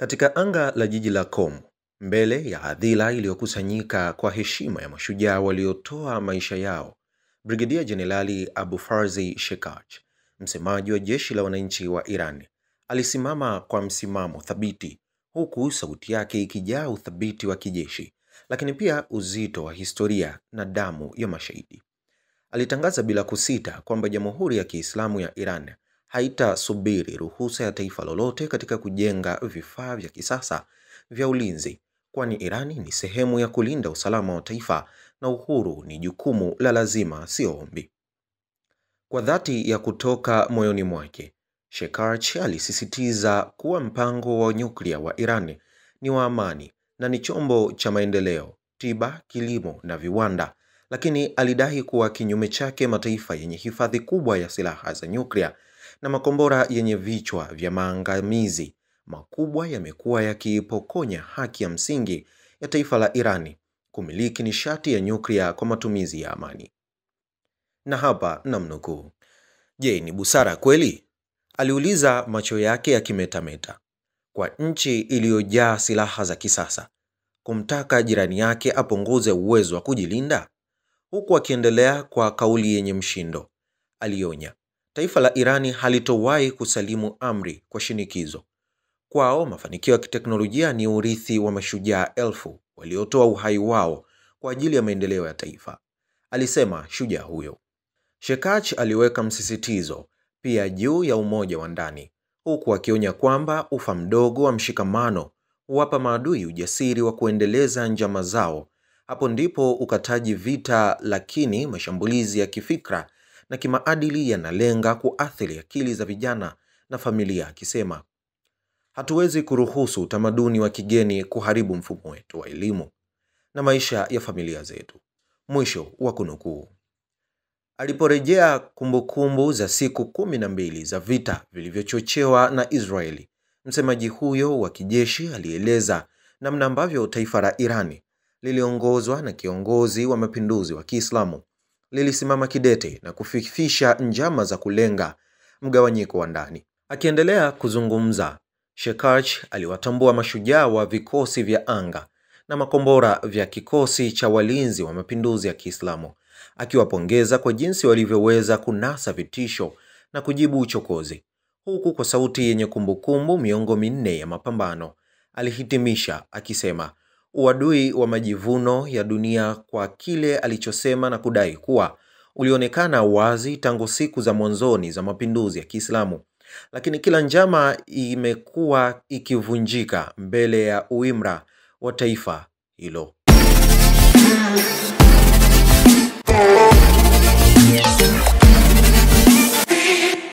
Katika anga la jiji la Qom, mbele ya hadhira iliyokusanyika kwa heshima ya mashujaa waliotoa maisha yao, Brigedia Jenerali Abu Farzi Shekaj, msemaji wa jeshi la wananchi wa Iran, alisimama kwa msimamo thabiti, huku sauti yake ikijaa uthabiti wa kijeshi, lakini pia uzito wa historia na damu ya mashahidi. Alitangaza bila kusita kwamba Jamhuri ya Kiislamu ya Iran haitasubiri ruhusa ya taifa lolote katika kujenga vifaa vya kisasa vya ulinzi, kwani Iran ni sehemu ya kulinda usalama wa taifa na uhuru ni jukumu la lazima, sio ombi. Kwa dhati ya kutoka moyoni mwake, Shekaj alisisitiza kuwa mpango wa nyuklia wa Iran ni wa amani na ni chombo cha maendeleo, tiba, kilimo na viwanda, lakini alidai kuwa kinyume chake mataifa yenye hifadhi kubwa ya silaha za nyuklia na makombora yenye vichwa vya maangamizi makubwa yamekuwa yakiipokonya haki ya msingi ya taifa la Iran kumiliki nishati ya nyuklia kwa matumizi ya amani. Na hapa namnukuu, "Je, ni busara kweli?" aliuliza, macho yake yakimetameta, "kwa nchi iliyojaa silaha za kisasa kumtaka jirani yake apunguze uwezo wa kujilinda?" Huku akiendelea kwa kauli yenye mshindo, alionya, taifa la Irani halitowahi kusalimu amri kwa shinikizo. Kwao mafanikio ya kiteknolojia ni urithi wa mashujaa elfu waliotoa uhai wao kwa ajili ya maendeleo ya taifa, alisema shujaa huyo. Shekaj aliweka msisitizo pia juu ya umoja wa ndani, huku akionya kwamba ufa mdogo wa mshikamano huwapa maadui ujasiri wa kuendeleza njama zao. Hapo ndipo ukataji vita, lakini mashambulizi ya kifikra na kimaadili yanalenga kuathiri akili za vijana na familia, akisema, "Hatuwezi kuruhusu utamaduni wa kigeni kuharibu mfumo wetu wa elimu na maisha ya familia zetu." Mwisho wa kunukuu. Aliporejea kumbukumbu za siku 12 za vita vilivyochochewa na Israeli, msemaji huyo wa kijeshi alieleza namna ambavyo taifa la Irani liliongozwa na kiongozi wa mapinduzi wa Kiislamu lilisimama kidete na kufifisha njama za kulenga mgawanyiko wa ndani. Akiendelea kuzungumza, Shekaj aliwatambua mashujaa wa vikosi vya anga na makombora vya kikosi cha walinzi wa mapinduzi ya Kiislamu, akiwapongeza kwa jinsi walivyoweza kunasa vitisho na kujibu uchokozi. Huku kwa sauti yenye kumbukumbu miongo minne ya mapambano, alihitimisha akisema, uadui wa majivuno ya dunia kwa kile alichosema na kudai kuwa ulionekana wazi tangu siku za mwanzoni za mapinduzi ya Kiislamu, lakini kila njama imekuwa ikivunjika mbele ya uimara wa taifa hilo.